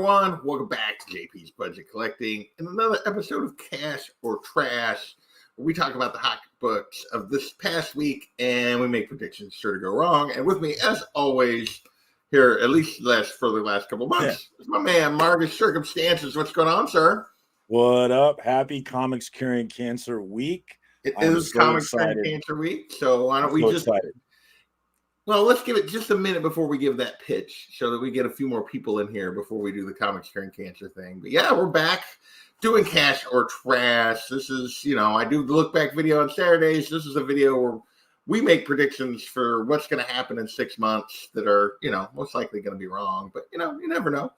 everyone. Welcome back to JP's Budget Collecting and another episode of Cash or Trash, where we talk about the hot books of this past week and we make predictions sure to go wrong. And with me, as always, here at least for the last couple months, is my man Marcus Circumstances. What's going on, sir? What up? Happy Comics Curing Cancer Week. It is Comics Curing Cancer Week, so why don't we just excited. Well, let's give it just a minute before we give that pitch so that we get a few more people in here before we do the Comics Curing Cancer thing. But yeah, we're back doing Cash or Trash. This is, I do the look back video on Saturdays. This is a video where we make predictions for what's going to happen in 6 months that are, most likely going to be wrong. But, you never know.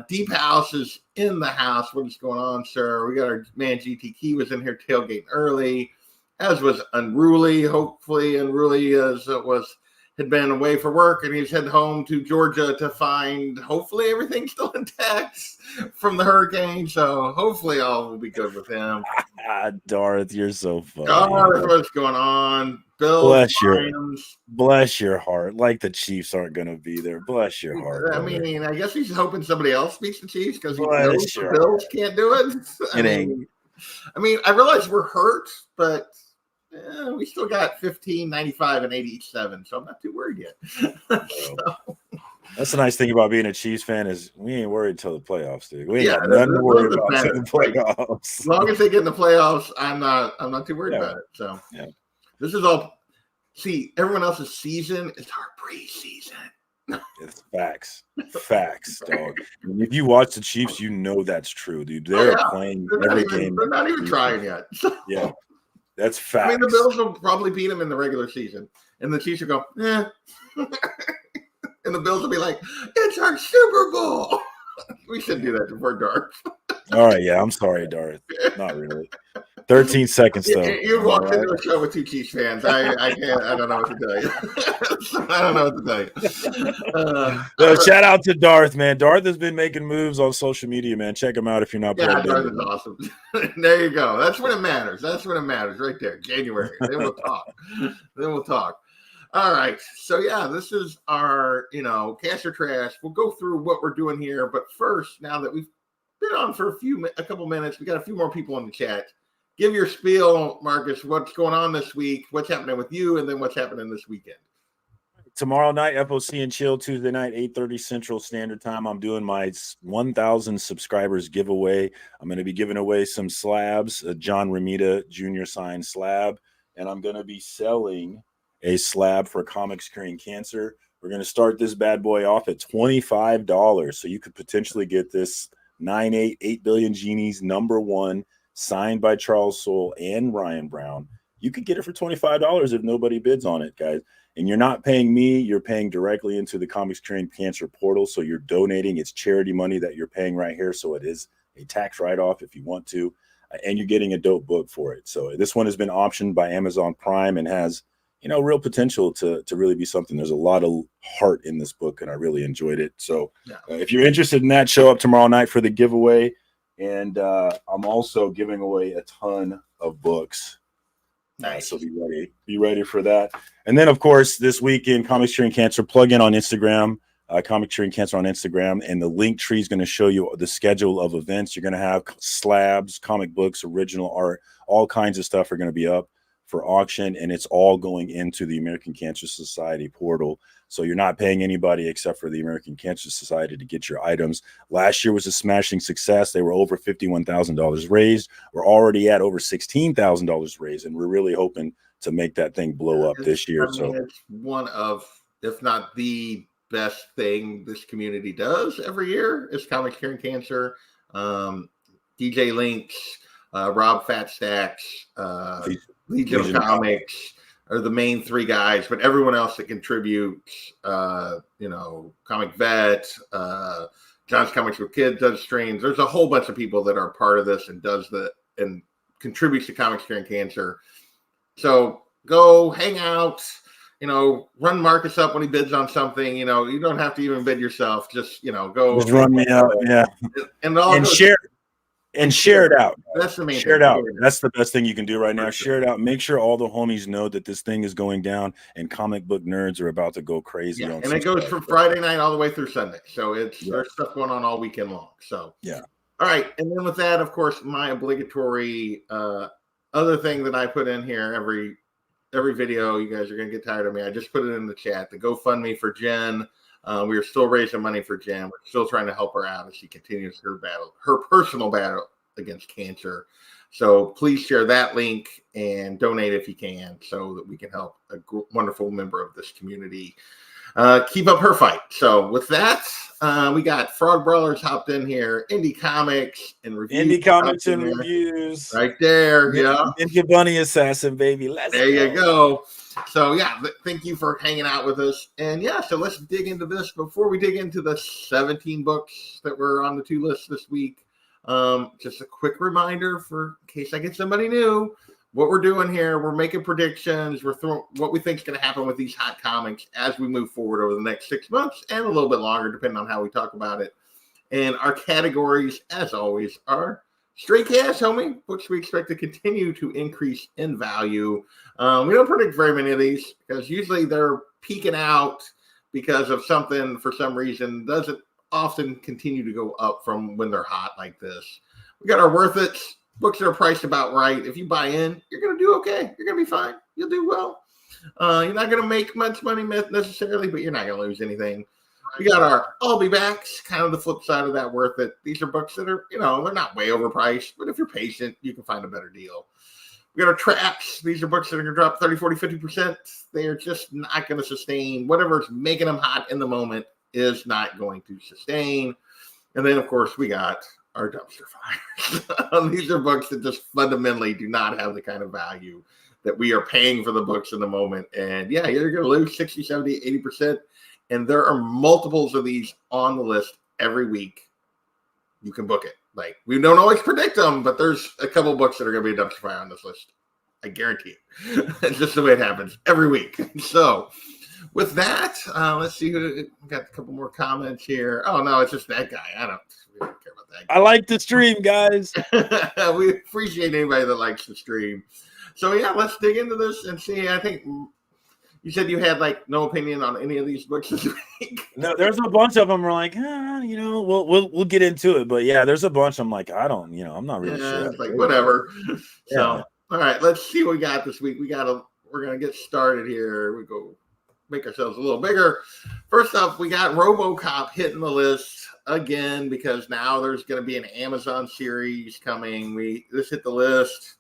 Deep House is in the house. What is going on, sir? We got our man GT Key was in here tailgating early, as was Unruly. Hopefully Unruly had been away for work, and he's headed home to Georgia to find, hopefully, everything's still intact from the hurricane. So hopefully all will be good with him. Darth, you're so funny. Darth, what's going on? Bill, bless your heart. Like the Chiefs aren't going to be there. Bless your heart. I mean, I guess he's hoping somebody else beats the Chiefs because he knows the Bills can't do it. I realize we're hurt, but we still got 15, 95, and 87, so I'm not too worried yet. That's the nice thing about being a Chiefs fan is we ain't worried until the playoffs, dude. We ain't got nothing to worry about in the playoffs. As long as they get in the playoffs, I'm not too worried about it. So this is all. See, everyone else's season is our preseason. It's facts, dog. And if you watch the Chiefs, you know that's true, dude. They're playing every game. They're not even trying yet. Yeah. That's fact. The Bills will probably beat them in the regular season. And the Chiefs will go, and the Bills will be like, it's our Super Bowl. We should do that before Darth. All right, yeah, I'm sorry, Darth. Not really. 13 seconds, though. You walked into a show with two Chiefs fans. I don't know what to tell you. I don't know what to tell you. Shout out to Darth, man. Darth has been making moves on social media, man. Check him out if you're not plugged in. Darth is awesome. There you go. That's when it matters. Right there. January. Then we'll talk. All right. So, this is our, Cash or Trash. We'll go through what we're doing here. But first, now that we've been on for a couple minutes, we got a few more people in the chat. Give your spiel, Marcus. What's going on this week? What's happening with you? And then what's happening this weekend? Tomorrow night, FOC and Chill. Tuesday night, 8:30 Central Standard Time. I'm doing my 1,000 subscribers giveaway. I'm going to be giving away some slabs, a John Romita Jr. signed slab. And I'm going to be selling a slab for Comics Curing Cancer. We're going to start this bad boy off at $25. So you could potentially get this 8 Billion Genies #1 signed by Charles Soule and Ryan Brown. You could get it for $25 if nobody bids on it, guys. And you're not paying me. You're paying directly into the Comics Curing Cancer portal. So you're donating. It's charity money that you're paying right here. So it is a tax write-off if you want to. And you're getting a dope book for it. So this one has been optioned by Amazon Prime and has, real potential to really be something. There's a lot of heart in this book, and I really enjoyed it. So if you're interested in that, show up tomorrow night for the giveaway. And I'm also giving away a ton of books. Nice. So be ready for that. And then, of course, this weekend, Comics Curing Cancer, plug in on Instagram, Comics Curing Cancer on Instagram, and the link tree is going to show you the schedule of events. You're going to have slabs, comic books, original art, all kinds of stuff are going to be up for auction, and it's all going into the American Cancer Society portal. So you're not paying anybody except for the American Cancer Society to get your items. Last year was a smashing success. They were over $51,000 raised. We're already at over $16,000 raised, and we're really hoping to make that thing blow up this year. It's one of, if not the best thing this community does every year is Comics Curing Cancer. DJ Links, Rob Fat Stacks, Legion of Comics are the main three guys, but everyone else that contributes, Comic Vet, John's Comics for Kids does streams. There's a whole bunch of people that are part of this and and contributes to Comics Curing Cancer. So go hang out, run Marcus up when he bids on something. You don't have to even bid yourself. Just go. Just run me up, yeah. And share. And share it out. That's the main Share thing. it out. That's the best thing you can do right now. Sure. Share it out. Make sure all the homies know that this thing is going down and comic book nerds are about to go crazy. Yeah, and it goes from Friday night all the way through Sunday. So there's stuff going on all weekend long. So yeah. All right. And then with that, of course, my obligatory other thing that I put in here every video, you guys are going to get tired of me. I just put it in the chat, the GoFundMe for Jen. We are still raising money for Jen. We're still trying to help her out as she continues her personal battle against cancer. So please share that link and donate if you can so that we can help a wonderful member of this community keep up her fight. So with that, we got Frog Brawlers hopped in here, Indie Comics and Reviews. Indie Comics and Reviews. Right there. Yeah. Ninja Bunny Assassin, baby. There you go. So yeah, thank you for hanging out with us. And yeah, so let's dig into this. Before we dig into the 17 books that were on the 2 lists this week, just a quick reminder for in case I get somebody new. What we're doing here, we're making predictions. We're throwing what we think is going to happen with these hot comics as we move forward over the next 6 months and a little bit longer, depending on how we talk about it. And our categories, as always, are straight cash, homie, which we expect to continue to increase in value. We don't predict very many of these because usually they're peaking out because of something for some reason. Doesn't often continue to go up from when they're hot like this. We got our worth it. Books that are priced about right. If you buy in, you're going to do okay. You're going to be fine. You'll do well. You're not going to make much money necessarily, but you're not going to lose anything. We got our I'll Be Backs, kind of the flip side of that worth it. These are books that are, they're not way overpriced, but if you're patient, you can find a better deal. We got our Traps. These are books that are going to drop 30, 40, 50%. They are just not going to sustain. Whatever's making them hot in the moment is not going to sustain. And then, of course, we got our dumpster fires. These are books that just fundamentally do not have the kind of value that we are paying for the books in the moment. And yeah, you're going to lose 60, 70, 80%. And there are multiples of these on the list every week. You can book it. Like, we don't always predict them, but there's a couple of books that are going to be a dumpster fire on this list. I guarantee it. It's just the way it happens every week. So with that, let's see who got a couple more comments here. Oh, no, it's just that guy. We don't care about that guy. I like the stream, guys. We appreciate anybody that likes the stream. So yeah, let's dig into this and see. I think you said you had like no opinion on any of these books this week. No, there's a bunch of them. We're like, we'll get into it. But yeah, there's a bunch. I'm like, I'm not really sure. It's like whatever. Yeah. So all right, let's see what we got this week. We're gonna get started here. We go make ourselves a little bigger. First up, we got RoboCop hitting the list again because now there's going to be an Amazon series coming. This hit the list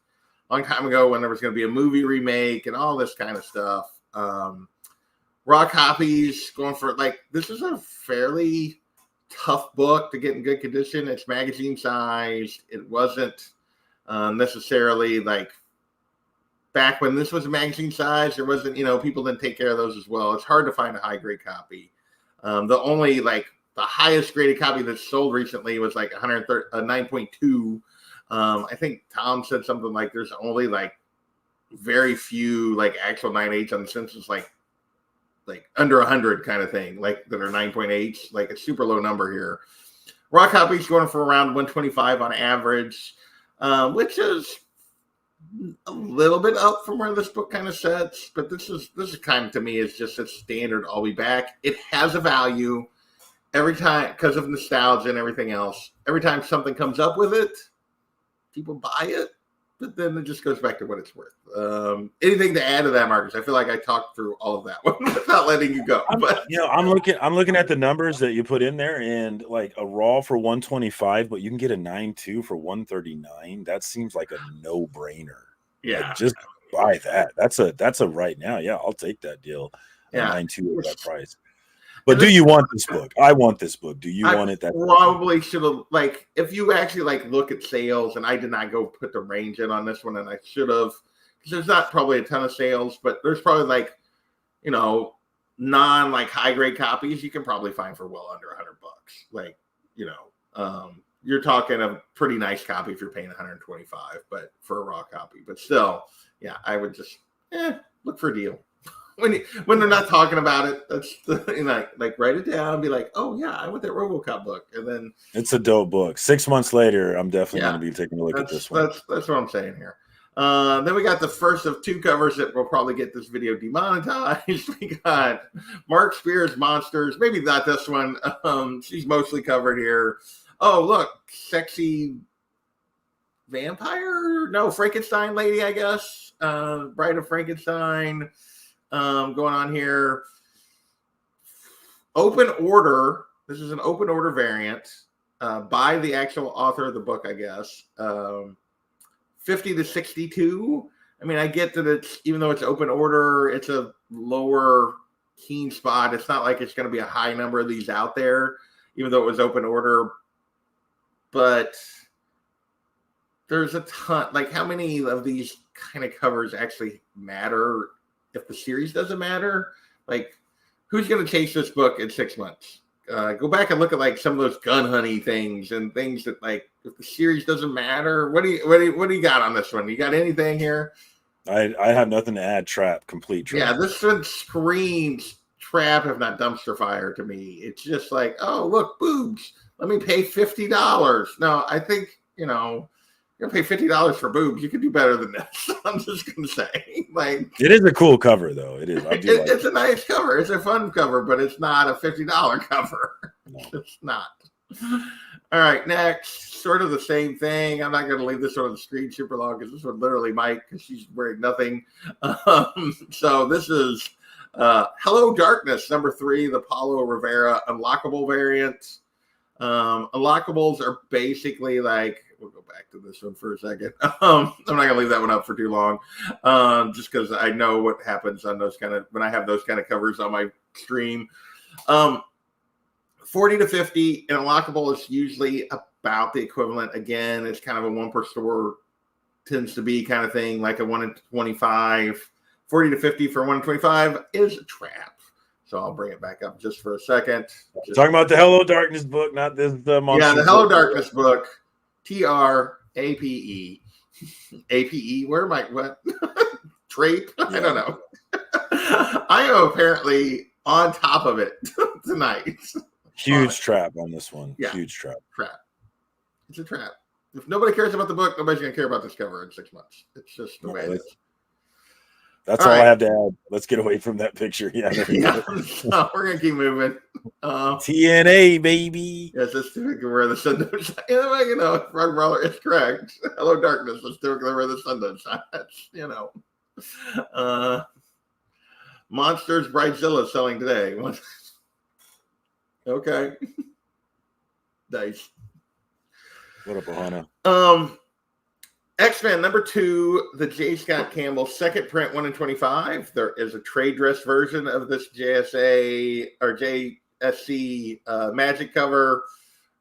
a long time ago when there was going to be a movie remake and all this kind of stuff. Raw copies going for this is a fairly tough book to get in good condition. It's magazine sized. It wasn't necessarily back when this was a magazine size, there wasn't, people didn't take care of those as well. It's hard to find a high grade copy. The only the highest graded copy that's sold recently was 9.2. I think Tom said something like there's only very few actual 9.8s on the census, under 100 kind of thing, that are 9.8s, a super low number here. Raw copies going for around 125 on average, which is a little bit up from where this book kind of sets, but this is kind of, to me, is just a standard I'll Be Back. It has a value every time because of nostalgia and everything else. Every time something comes up with it, people buy it, but then it just goes back to what it's worth. Anything to add to that, Marcus? I feel like I talked through all of that one without letting you go. But I'm looking at the numbers that you put in there, and a raw for 125, but you can get a 9.2 for 139. That seems like a no-brainer. Yeah, just buy that. That's a right now. Yeah, I'll take that deal. Yeah, 9.2 at that price. But do you want this book? I want this book. Do you want it? That probably should have, if you actually look at sales, and I did not go put the range in on this one, and I should have, because there's not probably a ton of sales, but there's probably non high grade copies you can probably find for well under $100. You're talking a pretty nice copy if you're paying 125, but for a raw copy. But still, yeah, I would just look for a deal. when they're not talking about it, that's like write it down, be like, oh yeah, I want that RoboCop book, and then it's a dope book. 6 months later, I'm definitely going to be taking a look at this one. That's what I'm saying here. Then we got the first of 2 covers that will probably get this video demonetized. We got Mark Spears Monsters. Maybe not this one. She's mostly covered here. Oh, look, sexy vampire? No, Frankenstein lady, I guess. Bride of Frankenstein going on here. Open order. This is an open order variant by the actual author of the book, I guess. 50 to 62. I mean, I get that it's, even though it's open order, it's a lower keen spot. It's not like it's going to be a high number of these out there, even though it was open order. But there's a ton. Like, how many of these kind of covers actually matter if the series doesn't matter? Like, who's going to chase this book in 6 months? Go back and look at like some of those gun honey things and things that, like, if the series doesn't matter. What do you got on this one? You got anything here? I have nothing to add. Trap, complete trap. Yeah, this one screams trap, if not dumpster fire to me. It's just like, oh, look, boobs. Let me pay $50. No, I think, you're gonna pay $50 for boobs. You could do better than this. I'm just gonna say, like, it is a cool cover, though. It is. It's a nice cover. It's a fun cover, but it's not a $50 cover. No. It's not. All right, next, sort of the same thing. I'm not going to leave this one on the screen super long because this one literally might, because she's wearing nothing. So this is Hello Darkness, number 3, the Paulo Rivera unlockable variant. Unlockables are basically like, we'll go back to this one for a second. I'm not going to leave that one up for too long, just because I know what happens on those when I have those kind of covers on my stream. 40 to 50 in unlockable is usually about the equivalent. Again, it's kind of a 1 per store tends to be kind of thing, like a 1 in 25. 40 to 50 for 1 in 25 is a trap. So I'll bring it back up just for a second. Talking about the Hello Darkness book, not this monster. Yeah, the Hello Darkness book. TRAPE. APE. Where am I? What? Trape? Yeah. I don't know. I am apparently on top of it tonight. Huge trap on this one. Yeah. Huge trap. Trap. It's a trap. If nobody cares about the book, nobody's going to care about this cover in 6 months. It's just the way it is. That's all I have to add. Let's get away from that picture. Yeah. So we're going to keep moving. TNA, baby. Yes, let's typically wear the sun don't shine. Frog Brawler is correct. Hello, Darkness. Let's typically wear the sun don't shine. That's, Monsters Bridezilla selling today. Okay. Nice. What up, Ohana? X-Men number 2, the J. Scott Campbell second print, 1 in 25. There is a trade dress version of this JSA or JSC Magic cover.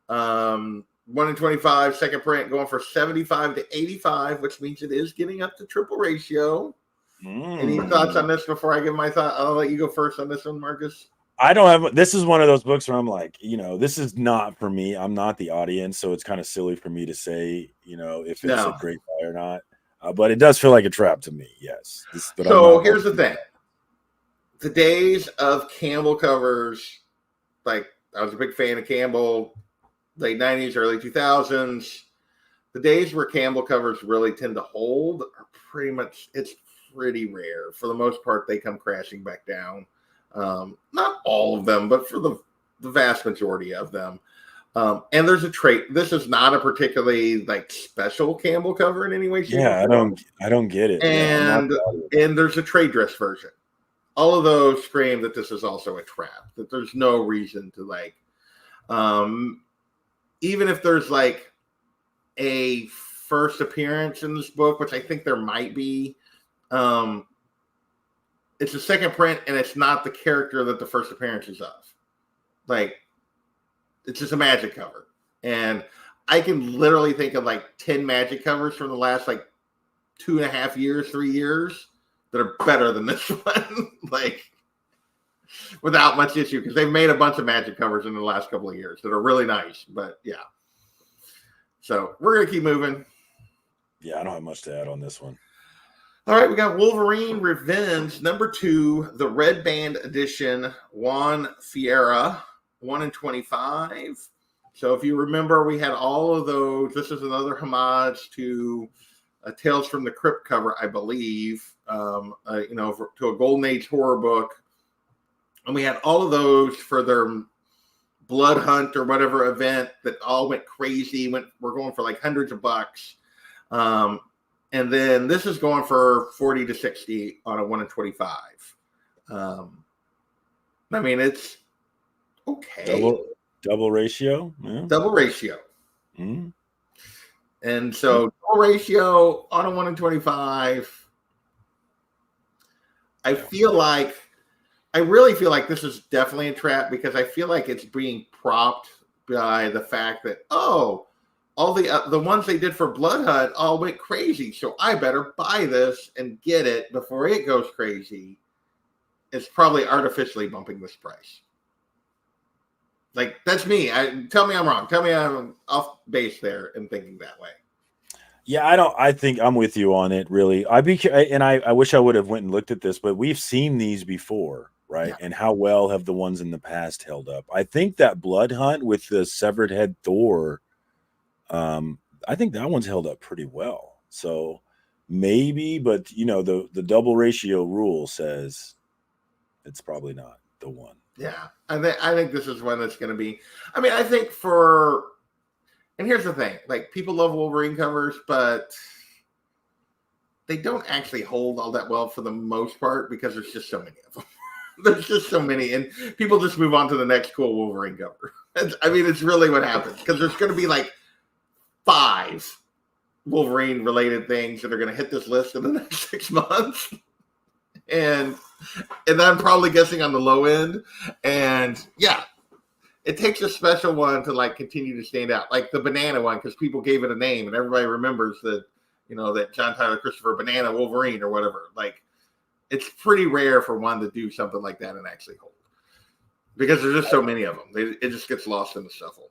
1 in 25, second print, going for 75 to 85, which means it is getting up to triple ratio. Any thoughts on this before I give my thought? I'll let you go first on this one, Marcus. I don't have. This is one of those books where I'm like, this is not for me. I'm not the audience, so it's kind of silly for me to say, if it's a great buy or not. But it does feel like a trap to me. Yes. So here's the thing: the days of Campbell covers, like I was a big fan of Campbell, late '90s, early 2000s. The days where Campbell covers really tend to hold are pretty much. It's pretty rare. For the most part, they come crashing back down. Not all of them, but for the vast majority of them. And there's a trait. This is not a particularly like special Campbell cover in any way. Yeah, I don't get it. And there's a trade dress version. All of those scream that this is also a trap. That there's no reason to like, even if there's like a first appearance in this book, which I think there might be. It's a second print, and it's not the character that the first appearance is of. Like, it's just a Magic cover. And I can literally think of like 10 Magic covers from the last like 2.5 years, 3 years that are better than this one. Like, without much issue, because they've made a bunch of Magic covers in the last couple of years that are really nice. But yeah. So we're going to keep moving. Yeah, I don't have much to add on this one. All right, we got Wolverine Revenge #2, the Red Band edition, Juan Ferreira, 1 in 25. So if you remember, we had all of those. This is another homage to Tales from the Crypt cover, I believe, to a Golden Age horror book. And we had all of those for their Blood Hunt or whatever event that all went crazy. We're going for like hundreds of bucks. And then this is going for 40 to 60 on a 1 in 25. I mean, it's okay. Double ratio. Yeah. Double ratio. Mm-hmm. And so double ratio on a 1 in 25. I really feel like this is definitely a trap because I feel like it's being propped by the fact that, all the ones they did for Blood Hunt all went crazy, so I better buy this and get it before it goes crazy. It's probably artificially bumping this price. Like, that's me. Tell me I'm wrong. Tell me I'm off base there and thinking that way. Yeah, I think I'm with you on it, really. I wish I would have went and looked at this, but we've seen these before, right? Yeah. And how well have the ones in the past held up? I think that Blood Hunt with the severed head Thor, I think that one's held up pretty well. So maybe, but the double ratio rule says it's probably not the one. Yeah, I think this is one that's going to be. I mean, I think and here's the thing: like, people love Wolverine covers, but they don't actually hold all that well for the most part because there's just so many of them. There's just so many, and people just move on to the next cool Wolverine cover. I mean, it's really what happens because there's going to be like 5 Wolverine related things that are going to hit this list in the next 6 months. And I'm probably guessing on the low end. And yeah, it takes a special one to like continue to stand out. Like the banana one, because people gave it a name and everybody remembers that, that John Tyler Christopher Banana Wolverine or whatever. Like, it's pretty rare for one to do something like that and actually hold. Because there's just so many of them. It just gets lost in the shuffle.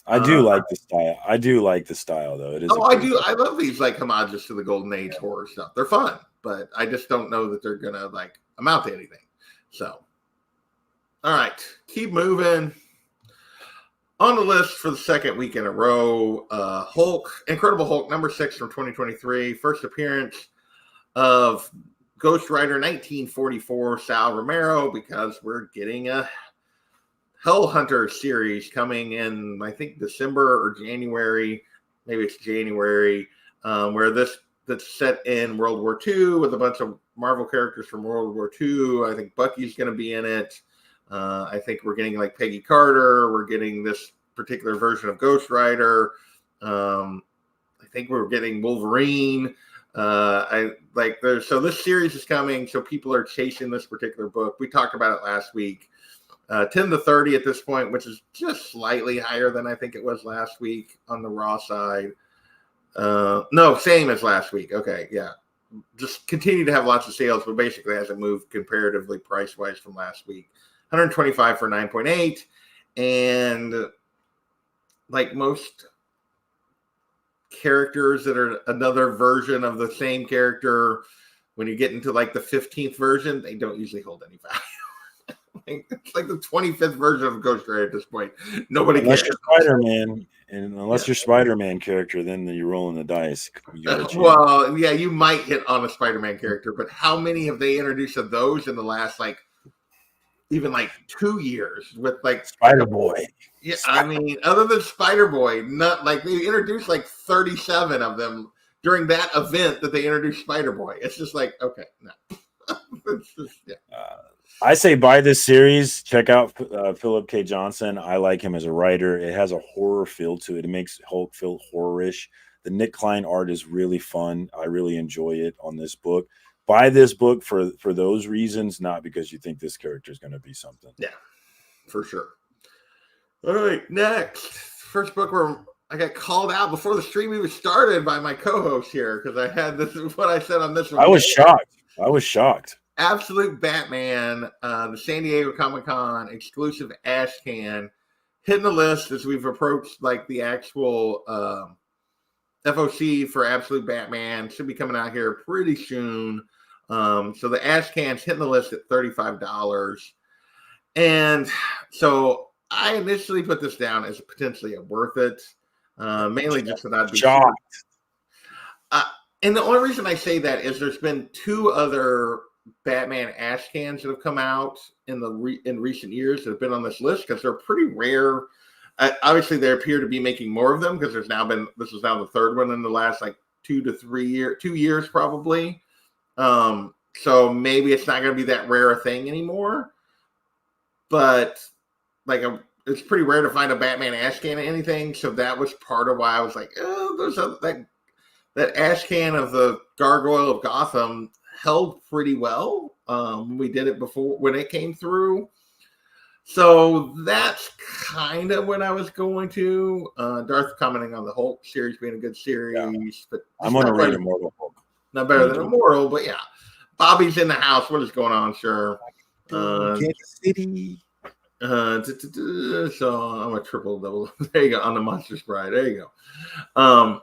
I do like the style. I do like the style, though. It is. I do. I love these like homages to the Golden Age horror stuff. They're fun, but I just don't know that they're gonna like amount to anything. So, all right, keep moving. On the list for the second week in a row, Incredible Hulk #6 from 2023, first appearance of Ghost Rider 1944 Sal Romero, because we're getting a Hell Hunter series coming in, I think, December or January. Maybe it's January, where that's set in World War II with a bunch of Marvel characters from World War II. I think Bucky's going to be in it. I think we're getting like Peggy Carter. We're getting this particular version of Ghost Rider. I think we're getting Wolverine. So this series is coming. So people are chasing this particular book. We talked about it last week. 10 to 30 at this point, which is just slightly higher than I think it was last week on the Raw side. No, same as last week. Okay, yeah. Just continue to have lots of sales, but basically hasn't moved comparatively price-wise from last week. $125 for 9.8. And like most characters that are another version of the same character, when you get into like the 15th version, they don't usually hold any value. It's like the 25th version of Ghost Rider at this point. Nobody unless cares. You're Spider-Man, and unless you're Spider-Man character, then you're rolling the dice. Well, yeah, you might hit on a Spider-Man character, but how many have they introduced of those in the last even 2 years with Spider-Boy? Yeah, I mean, other than Spider-Boy, not like they introduced 37 of them during that event that they introduced Spider-Boy. It's just like, okay, no. It's just, yeah. I say buy this series. Check out Philip K. Johnson. I like him as a writer. It has a horror feel to it. It makes Hulk feel horror-ish. The Nick Klein art is really fun. I really enjoy it on this book. Buy this book for those reasons, not because you think this character is going to be something. Yeah, for sure. All right, next. First book where I got called out before the stream even started by my co-host here because I had this is what I said on this one. I was shocked. Absolute Batman, the San Diego Comic-Con exclusive Ashcan, hitting the list as we've approached the actual FOC for Absolute Batman should be coming out here pretty soon. So the Ash Can's hitting the list at $35. And so I initially put this down as potentially a worth it, mainly just that I'd be shocked. And the only reason I say that is there's been 2 other Batman Ash Cans that have come out in recent years that have been on this list because they're pretty rare. Obviously, they appear to be making more of them because this is now the 3rd one in the last like 2 to 3 years, 2 years probably. So maybe it's not going to be that rare a thing anymore. But like it's pretty rare to find a Batman Ash Can in anything. So that was part of why I was like, oh, there's that Ash Can of the Gargoyle of Gotham held pretty well. We did it before when it came through. So that's kind of what I was going to. Darth commenting on the Hulk series being a good series. But I'm going to read Immortal Hulk. Not better than Immortal, but yeah. Bobby's in the house. What is going on, sure? Kansas City. So I'm a triple double. There you go. On the Monsters Bride. There you go.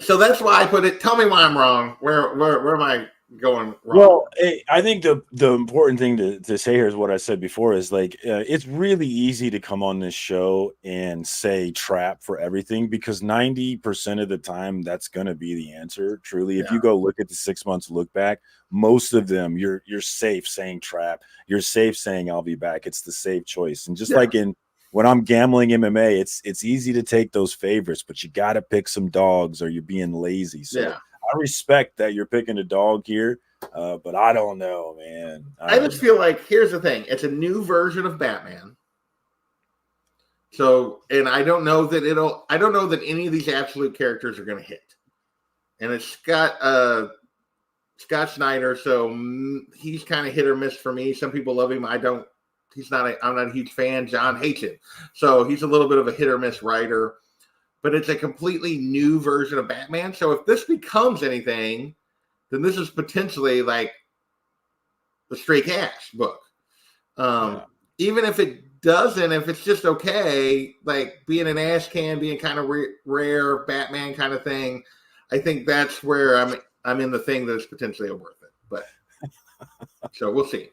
So that's why I put it. Tell me why I'm wrong. Where am I going wrong? Well, I think the important thing to say here is what I said before is like it's really easy to come on this show and say trap for everything because 90% of the time that's going to be the answer. Truly, if you go look at the 6 months look back, most of them you're safe saying trap. You're safe saying I'll be back. It's the safe choice. And just like when I'm gambling MMA, it's easy to take those favorites, but you got to pick some dogs or you're being lazy. So I respect that you're picking a dog here, but I don't know, man. I just feel like here's the thing: it's a new version of Batman. So, and I don't know that any of these absolute characters are going to hit. And it's Scott Snyder, so he's kind of hit or miss for me. Some people love him. I'm not a huge fan. John hates him, so he's a little bit of a hit or miss writer. But it's a completely new version of Batman. So if this becomes anything, then this is potentially like the Stray Cats book. Even if it doesn't, if it's just okay, like being an Ash Can, being kind of rare Batman kind of thing, I think that's where I'm in the thing that's potentially worth it. But so we'll see.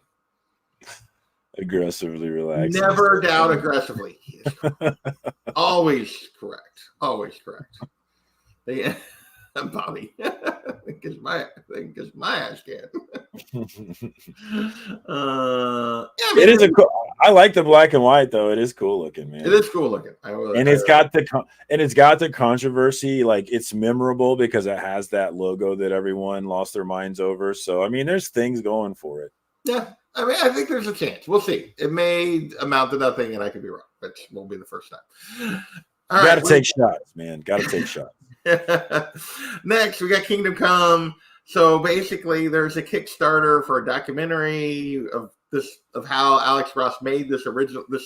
Aggressively relaxed. Never doubt aggressively. He is always correct. Always correct. Yeah, Bobby. I think it's my Ash Can. It is I like the black and white though. It is cool looking, man. It is cool looking. It's got the controversy. Like it's memorable because it has that logo that everyone lost their minds over. So I mean, there's things going for it. Yeah. I mean, I think there's a chance. We'll see. It may amount to nothing, and I could be wrong, but it won't be the first time. Got to take shots, man. Got to take shots. Next, we got Kingdom Come. So basically, there's a Kickstarter for a documentary of how Alex Ross made this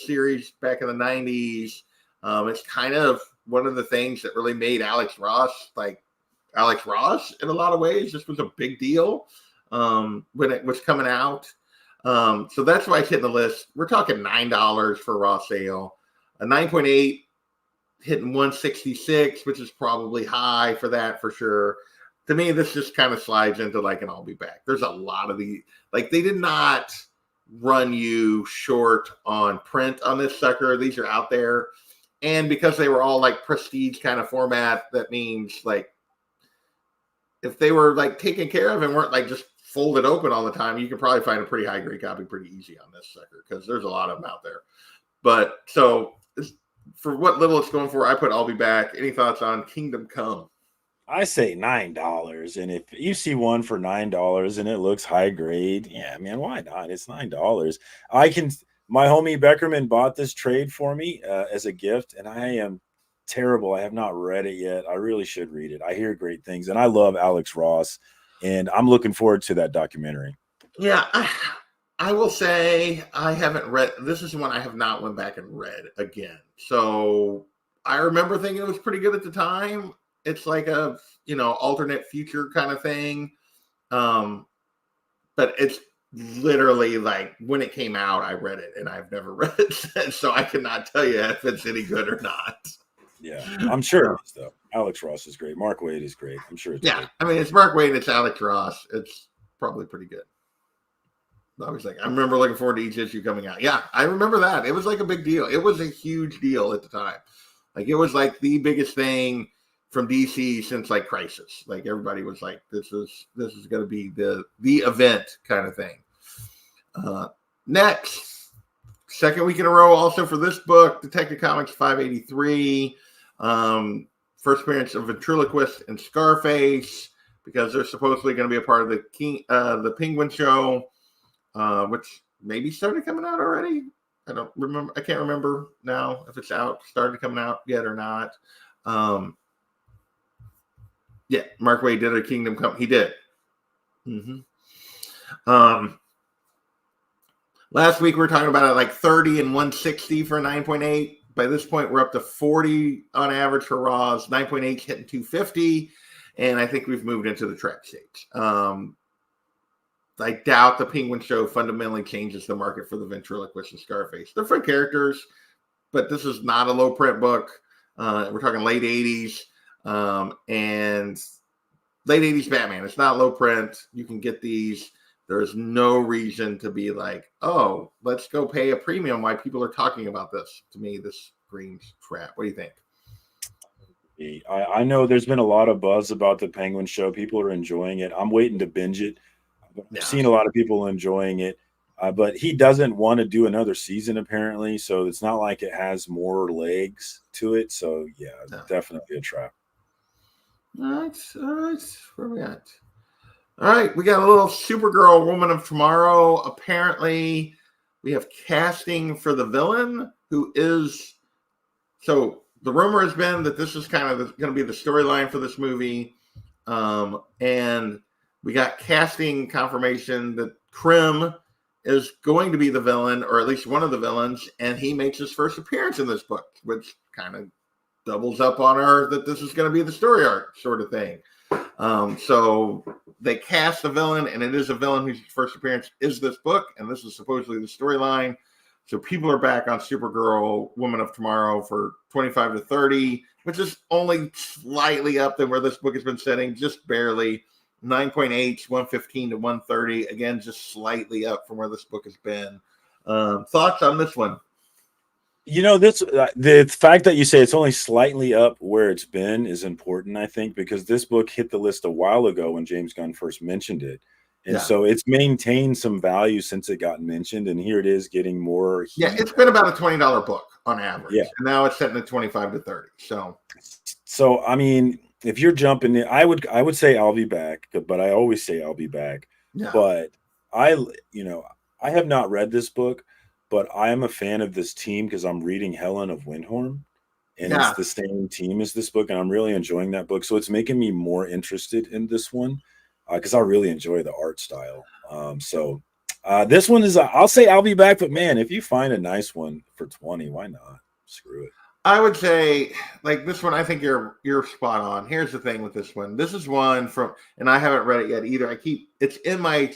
series back in the 90s. It's kind of one of the things that really made Alex Ross in a lot of ways. This was a big deal when it was coming out. So that's why it's hitting the list. We're talking $9 for a raw sale. A 9.8 hitting 166, which is probably high for that for sure. To me, this just kind of slides into like an I'll be back. There's a lot of the they did not run you short on print on this sucker. These are out there. And because they were all like prestige kind of format, that means like if they were like taken care of and weren't like just folded open all the time, you can probably find a pretty high grade copy pretty easy on this sucker because there's a lot of them out there. But so for what little it's going for, I put I'll be back. Any thoughts on Kingdom Come? I say $9, and if you see one for $9 and it looks high grade, yeah, man, why not? It's $9. My homie Beckerman bought this trade for me as a gift, and I am terrible. I have not read it yet. I really should read it. I hear great things, and I love Alex Ross. And I'm looking forward to that documentary. Yeah, I will say I haven't read. This is one I have not went back and read again. So I remember thinking it was pretty good at the time. It's like a alternate future kind of thing. But it's literally like when it came out, I read it, and I've never read it since. So I cannot tell you if it's any good or not. Yeah, I'm sure it is, though. Alex Ross is great. Mark Waid is great. I'm sure it's yeah. great. I mean, it's Mark Waid and it's Alex Ross. It's probably pretty good. I was like, I remember looking forward to each issue coming out. Yeah, I remember that. It was like a big deal. It was a huge deal at the time. Like it was like the biggest thing from DC since like Crisis. Like everybody was like, this is going to be the event kind of thing. Next, second week in a row, also for this book, Detective Comics 583. First appearance of Ventriloquist and Scarface, because they're supposedly going to be a part of the Penguin show, which maybe started coming out already. I don't remember. I can't remember now if it's started coming out yet or not. Yeah, Mark Waid did a Kingdom Come. He did. Last week we were talking about it like 30 and 160 for 9.8. By this point, we're up to 40 on average for Raws. 9.8 hitting 250, and I think we've moved into the track stage. I doubt the Penguin show fundamentally changes the market for the Ventriloquist and Scarface. They're fun characters, but this is not a low print book. We're talking late 80s and late 80s Batman. It's not low print. You can get these. There's no reason to be like, oh, let's go pay a premium why people are talking about this. To me, this screams crap. What do you think? I know there's been a lot of buzz about the Penguin show. People are enjoying it. I'm waiting to binge it. I've seen a lot of people enjoying it, but he doesn't want to do another season apparently, so it's not like it has more legs to it. So yeah, definitely a trap. All right. Where are we at? All right, we got a little Supergirl Woman of Tomorrow. Apparently, we have casting for the villain, who is... So the rumor has been that this is kind of going to be the storyline for this movie, and we got casting confirmation that Krim is going to be the villain, or at least one of the villains, and he makes his first appearance in this book, which kind of doubles up on that this is going to be the story arc sort of thing. So they cast the villain, and it is a villain whose first appearance is this book, and this is supposedly the storyline. So people are back on Supergirl Woman of Tomorrow for 25 to 30, which is only slightly up than where this book has been sitting, just barely. 9.8, 115 to 130. Again, just slightly up from where this book has been. Thoughts on this one? You know, the fact that you say it's only slightly up where it's been is important, I think, because this book hit the list a while ago when James Gunn first mentioned it. And so it's maintained some value since it got mentioned. And here it is getting more. Yeah, it's been about a $20 book on average. Yeah. And now it's setting at 25 to 30. So, I mean, if you're jumping in, I would say I'll be back, but I always say I'll be back. Yeah. But I have not read this book, but I am a fan of this team because I'm reading Helen of Windhorn, and it's the same team as this book, and I'm really enjoying that book. So it's making me more interested in this one because I really enjoy the art style. This one is, I'll say I'll be back, but man, if you find a nice one for 20, why not? Screw it. I would say, like this one, I think you're spot on. Here's the thing with this one. This is one from, and I haven't read it yet either. It's in my,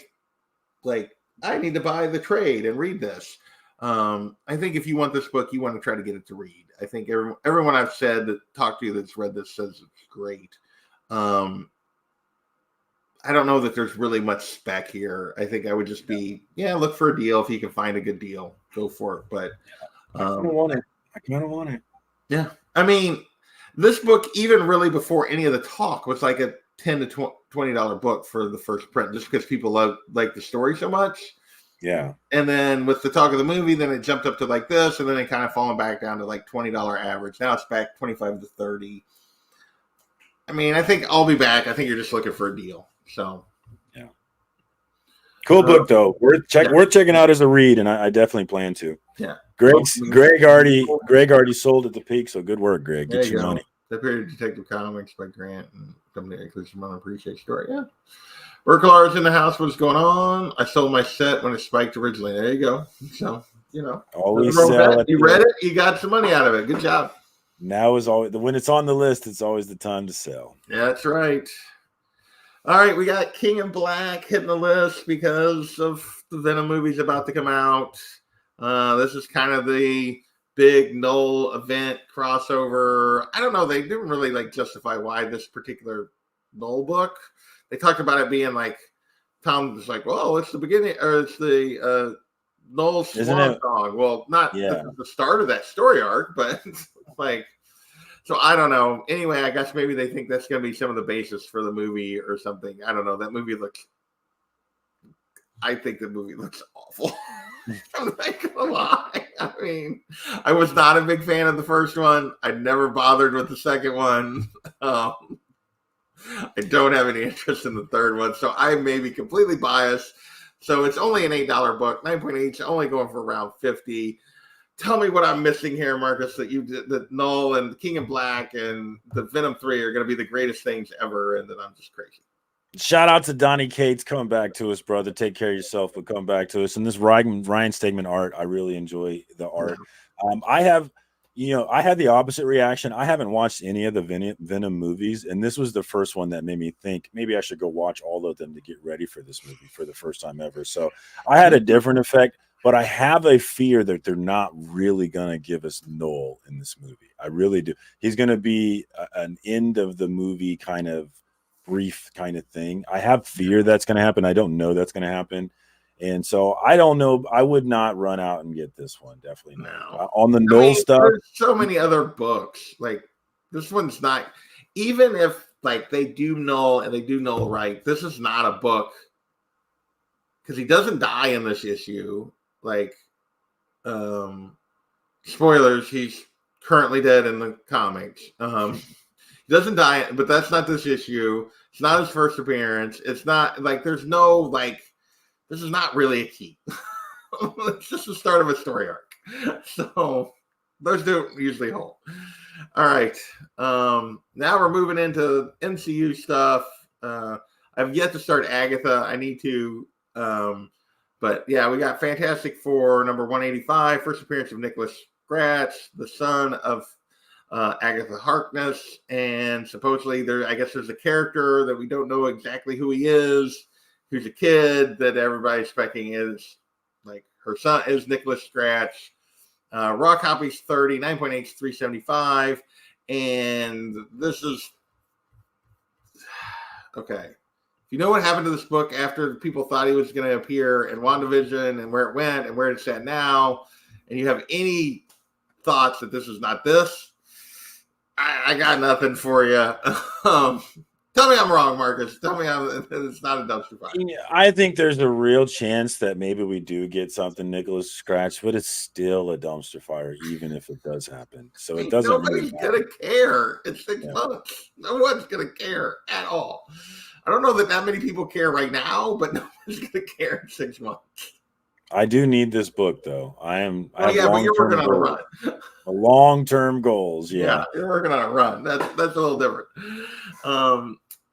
like, I need to buy the trade and read this. I think if you want this book, you want to try to get it to read. I think everyone I've said that talked to you that's read this says it's great. I don't know that there's really much spec here. I think I would just be, look for a deal. If you can find a good deal, go for it. But I kind of want it. Yeah. I mean, this book, even really before any of the talk, was like a $10 to $20 book for the first print, just because people like the story so much. Yeah. And then with the talk of the movie, then it jumped up to like this, and then it kind of fallen back down to like $20 average. Now it's back 25 to 30. I mean, I think I'll be back. I think you're just looking for a deal. So, yeah. Cool book though. Worth checking out as a read, and I definitely plan to. Yeah. Greg already sold at the peak, so good work, Greg. Get your money. The Period Detective Comics by Grant and Company Includes Your Appreciate Story. Yeah. Urkelar's in the house. What's going on? I sold my set when it spiked originally. There you go. So, always sell. You read it, you got some money out of it. Good job. Now is always when it's on the list, it's always the time to sell. Yeah, that's right. All right, we got King in Black hitting the list because of the Venom movies about to come out. This is kind of the big Knoll event crossover. I don't know. They didn't really like justify why this particular Knoll book. They talked about it being like Tom was like, well, it's the beginning, or it's the Knoll swan song. Well, not the start of that story arc, but like, so I don't know. Anyway, I guess maybe they think that's going to be some of the basis for the movie or something. I don't know. That movie looks. I think the movie looks awful. I'm not gonna lie. I mean, I was not a big fan of the first one. I never bothered with the second one. I don't have any interest in the third one, so I may be completely biased. So it's only an $8 book, 9.8, only going for around 50. Tell me what I'm missing here, Marcus. That Knoll and King in Black and the Venom 3 are going to be the greatest things ever, and that I'm just crazy. Shout out to Donnie Cates coming back to us, brother. Take care of yourself, but come back to us. And this Ryan Stegman art, I really enjoy the art. I had the opposite reaction. I haven't watched any of the Venom movies, and this was the first one that made me think maybe I should go watch all of them to get ready for this movie for the first time ever. So I had a different effect, but I have a fear that they're not really going to give us Knoll in this movie. I really do. He's going to be an end of the movie kind of brief kind of thing. I have fear that's going to happen. I don't know that's going to happen. And so I don't know. I would not run out and get this one. Definitely not. On the Knoll stuff. There's so many other books. Like this one's not, even if like they do Knoll and they do Knoll right, this is not a book because he doesn't die in this issue. Like, spoilers, he's currently dead in the comics. He doesn't die, but that's not this issue. It's not his first appearance. It's not like there's no like. This is not really a key. It's just the start of a story arc. So those don't usually hold. All right. Now we're moving into MCU stuff. I've yet to start Agatha. I need to. But yeah, we got Fantastic Four, number 185, first appearance of Nicholas Scratch, the son of Agatha Harkness, and supposedly there's a character that we don't know exactly who he is, who's a kid that everybody's expecting is like her son is Nicholas Scratch. Raw copies 30, 9.8 is 375, and this is okay. If you know what happened to this book after people thought he was going to appear in WandaVision and where it went and where it's at now, and you have any thoughts that this is not this, I got nothing for you. Tell me I'm wrong, Marcus. Tell me it's not a dumpster fire. I think there's a real chance that maybe we do get something Nicholas Scratch, but it's still a dumpster fire, even if it does happen. So it doesn't. Nobody's gonna care. It's 6 months. No one's gonna care at all. I don't know that many people care right now, but no one's gonna care in 6 months. I do need this book, though. I but you're working on a run. Long-term goals, yeah. You're working on a run. That's a little different.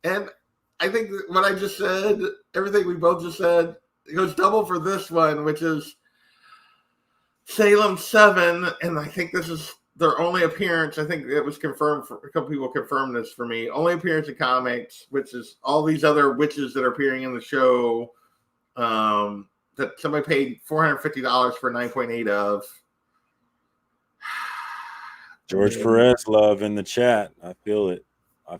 And I think what I just said, everything we both just said, it goes double for this one, which is Salem 7, and I think this is their only appearance. I think it was confirmed. A couple people confirmed this for me. Only appearance in comics, which is all these other witches that are appearing in the show. That somebody paid $450 for 9.8 of. George Perez love in the chat. I feel it. I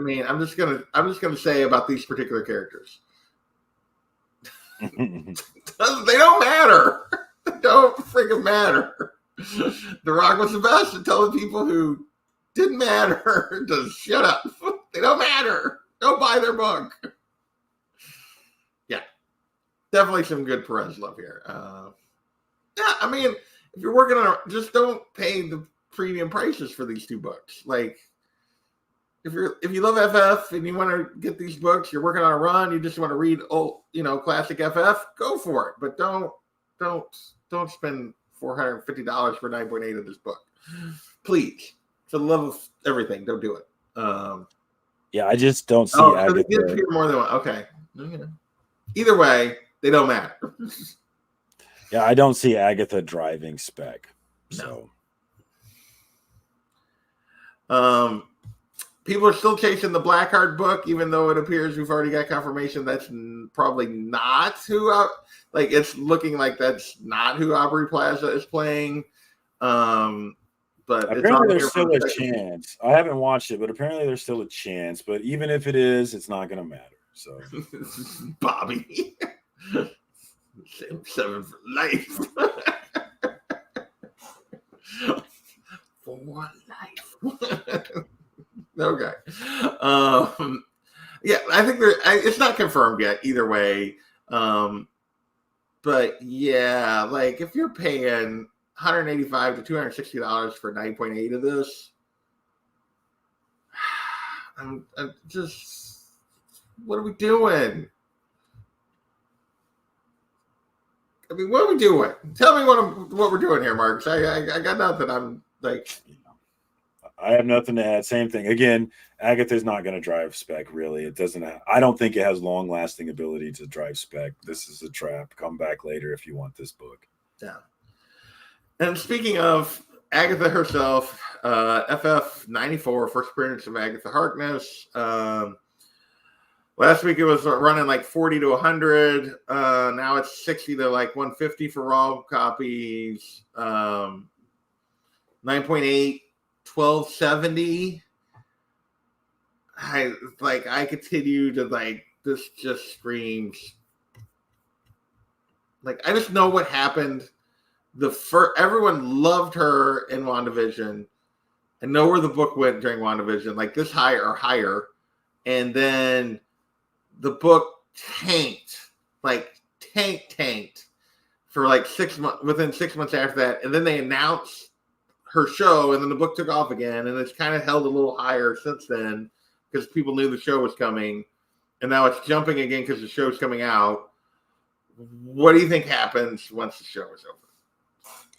mean, I'm just gonna say about these particular characters. They don't matter. They don't freaking matter. The Rock was the best at telling people who didn't matter to shut up. They don't matter. Don't buy their book. Yeah. Definitely some good Perez love here. Yeah, I mean, if you're working on it, just don't pay the premium prices for these two books. Like, if you love FF and you want to get these books, you're working on a run, you just want to read old, classic FF, go for it. But don't spend $450 for 9.8 of this book. Please. For the love of everything, don't do it. Yeah, I just don't see Agatha. They did appear more than one. Okay. Either way, they don't matter. Yeah, I don't see Agatha driving spec. So people are still chasing the Blackheart book, even though it appears we've already got confirmation that's probably not who. It's looking like that's not who Aubrey Plaza is playing. But apparently there's still a chance. I haven't watched it, but apparently there's still a chance. But even if it is, it's not going to matter. So, Bobby, 7 for life. For life. Okay. Yeah, I think it's not confirmed yet either way. But yeah, like if you're paying $185 to $260 for 9.8 of this, I'm just, what are we doing? I mean, what are we doing? Tell me what we're doing here, Marcus. I got nothing. I'm like, I have nothing to add. Same thing. Again, Agatha's not going to drive spec, really. It doesn't I don't think it has long-lasting ability to drive spec. This is a trap. Come back later if you want this book. Yeah. And speaking of Agatha herself, FF 94, first appearance of Agatha Harkness. Last week it was running like 40 to 100. Now it's 60 to like 150 for raw copies. 9.8, 1270. I continue to like, this just screams. Like, I just know what happened. Everyone loved her in WandaVision. I know where the book went during WandaVision, like this high or higher. And then the book tanked for like 6 months, within 6 months after that. And then they announced her show, and then the book took off again. And it's kind of held a little higher since then because people knew the show was coming. And now it's jumping again because the show's coming out. What do you think happens once the show is over?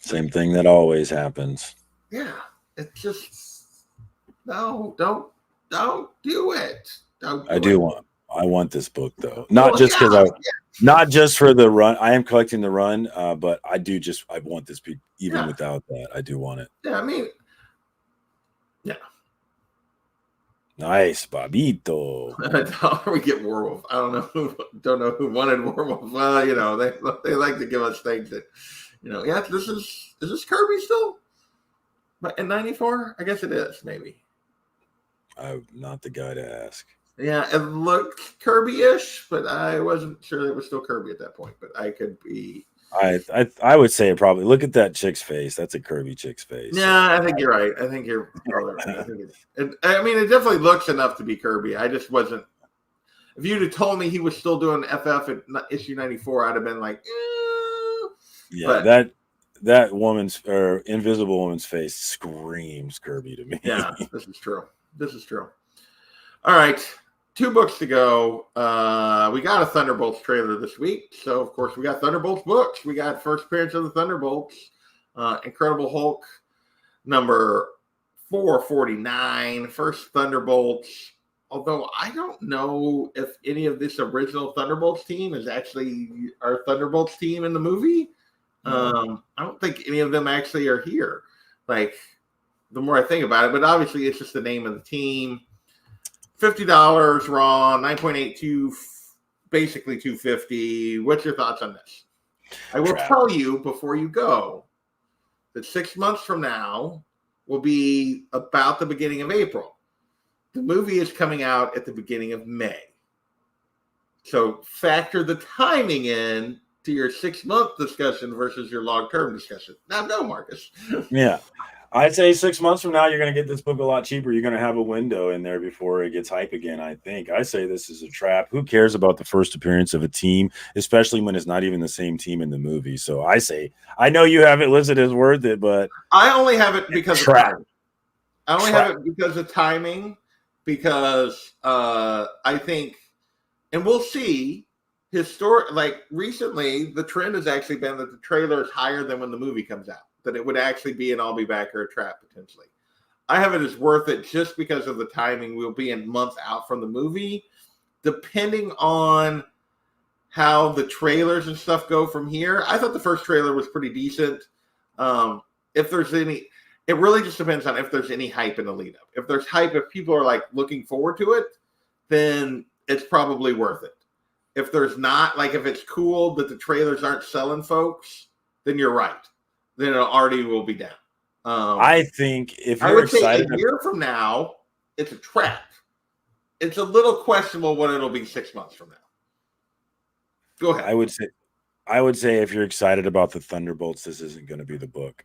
Same thing that always happens. Yeah, it's just don't do it. I want this book though, not just for the run. I am collecting the run, but I want this book even without that. I do want it. Yeah, I mean, yeah. Nice, Babito. We get Warwolf. I don't know who wanted Warwolf. Well, they like to give us things that. Yeah, is this Kirby still? But in 94? I guess it is, maybe. I'm not the guy to ask. Yeah, it looked Kirby-ish, but I wasn't sure it was still Kirby at that point. But I could be. I would say probably. Look at that chick's face. That's a Kirby chick's face. Yeah, I think you're right. I think you're right. I mean, it definitely looks enough to be Kirby. I just wasn't. If you'd have told me he was still doing FF at issue 94, I'd have been like, Yeah, but that woman's or invisible woman's face screams Kirby to me. Yeah, this is true. All right, 2 books to go. We got a Thunderbolts trailer this week, so of course we got Thunderbolts books. We got first appearance of the Thunderbolts, Incredible Hulk number 449, first Thunderbolts. Although I don't know if any of this original Thunderbolts team is actually our Thunderbolts team in the movie. I don't think any of them actually are here. Like, the more I think about it, but obviously it's just the name of the team. $50 raw, 9.82, basically $250. What's your thoughts on this? I will tell you before you go that 6 months from now will be about the beginning of April. The movie is coming out at the beginning of May. So factor the timing in to your 6-month discussion versus your long-term discussion. Now go, Marcus. Yeah. I'd say 6 months from now, you're going to get this book a lot cheaper. You're going to have a window in there before it gets hype again, I think. I say this is a trap. Who cares about the first appearance of a team, especially when it's not even the same team in the movie? So I say, I know you have it listed as worth it, but I only have it because of timing. I only have it because of timing, because I think, and we'll see, recently, the trend has actually been that the trailer is higher than when the movie comes out. That it would actually be an I'll be back or a trap potentially. I have it as worth it just because of the timing. We'll be a month out from the movie. Depending on how the trailers and stuff go from here, I thought the first trailer was pretty decent. If there's any, it really just depends on if there's any hype in the lead up. If there's hype, if people are like looking forward to it, then it's probably worth it. If there's not, like if it's cool that the trailers aren't selling folks, then you're right. Then it already will be down. I think if I you're would say excited, a year from now, it's a trap. It's a little questionable what it'll be 6 months from now. Go ahead. I would say if you're excited about the Thunderbolts, this isn't going to be the book.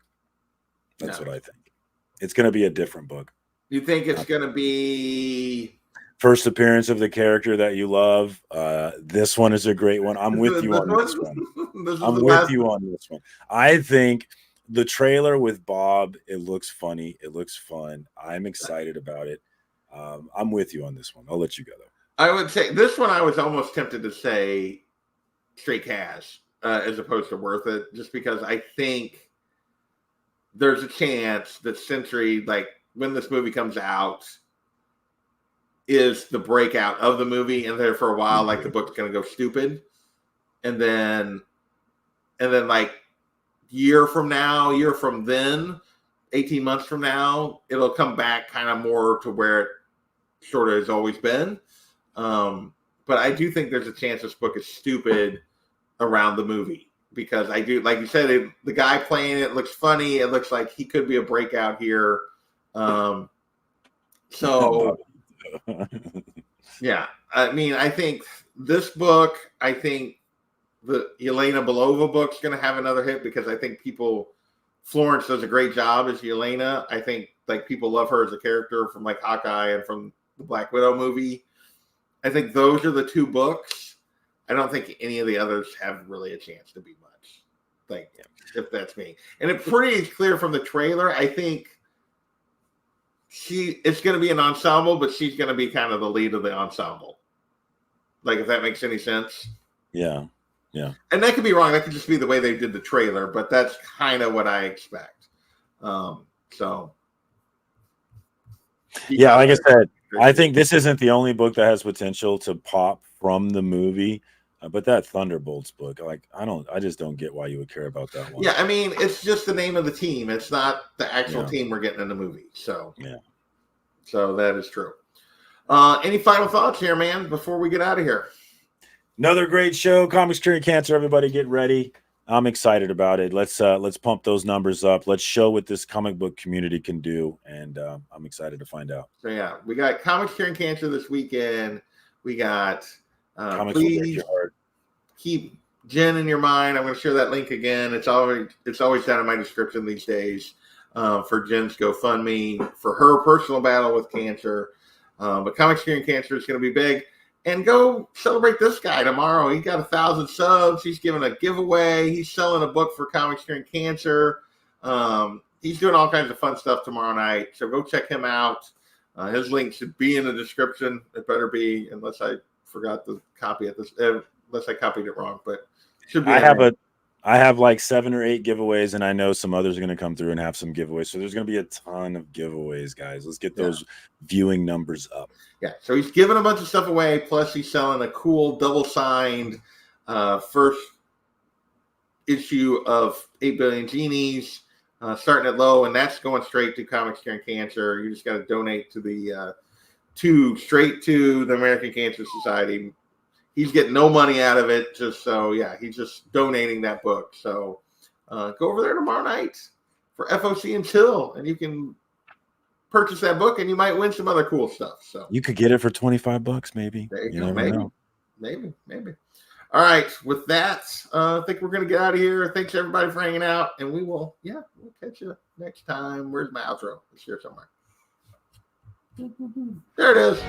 That's what I think. It's going to be a different book. You think it's going to be first appearance of the character that you love? This one is a great one. I'm with you on this one. I'm with you on this one. I think the trailer with Bob, it looks funny. It looks fun. I'm excited about it. I'm with you on this one. I'll let you go, though. I would say this one I was almost tempted to say straight cash as opposed to worth it, just because I think there's a chance that Century, like when this movie comes out, is the breakout of the movie, and there for a while, like the book's going to go stupid, and then like year from then, 18 months from now, it'll come back kind of more to where it sort of has always been. But I do think there's a chance this book is stupid around the movie, because I do, like you said, the guy playing it looks funny. It looks like he could be a breakout here. So yeah, I mean, I think this book, I think the Yelena Belova book's going to have another hit, because I think Florence does a great job as Yelena. I think like people love her as a character from like Hawkeye and from the Black Widow movie. I think those are the two books. I don't think any of the others have really a chance to be much. Like, if that's me. And it's pretty clear from the trailer, I think it's going to be an ensemble, but she's going to be kind of the lead of the ensemble. Like, if that makes any sense. Yeah. Yeah. And that could be wrong. That could just be the way they did the trailer, but that's kind of what I expect. So. Yeah, like I said, I think this isn't the only book that has potential to pop from the movie. But that Thunderbolts book, like, I just don't get why you would care about that one. Yeah, I mean, it's just the name of the team. It's not the actual team we're getting in the movie. So yeah, so that is true. Any final thoughts here, man, before we get out of here? Another great show, Comics Curing Cancer. Everybody, get ready. I'm excited about it. Let's pump those numbers up. Let's show what this comic book community can do, and I'm excited to find out. So yeah, we got Comics Curing Cancer this weekend. We got. Please keep Jen in your mind. I'm going to share that link again. It's always down in my description these days for Jen's GoFundMe for her personal battle with cancer. But Comics Curing Cancer is going to be big. And go celebrate this guy tomorrow. He got 1,000 subs. He's giving a giveaway. He's selling a book for Comics Curing Cancer. He's doing all kinds of fun stuff tomorrow night. So go check him out. His link should be in the description. It better be, unless I forgot to copy it. Unless I copied it wrong, but it should be. I have like 7 or 8 giveaways, and I know some others are going to come through and have some giveaways. So there's going to be a ton of giveaways, guys. Let's get those viewing numbers up. Yeah. So he's giving a bunch of stuff away. Plus, he's selling a cool double-signed first issue of 8 Billion Genies, starting at low, and that's going straight to Comics Curing Cancer. You just got to donate to the straight to the American Cancer Society. He's getting no money out of it. He's just donating that book. So go over there tomorrow night for FOC and Chill, and you can purchase that book, and you might win some other cool stuff. So you could get it for $25, maybe. There you go. Maybe. All right. With that, I think we're going to get out of here. Thanks everybody for hanging out, and we'll catch you next time. Where's my outro? It's here somewhere. There it is.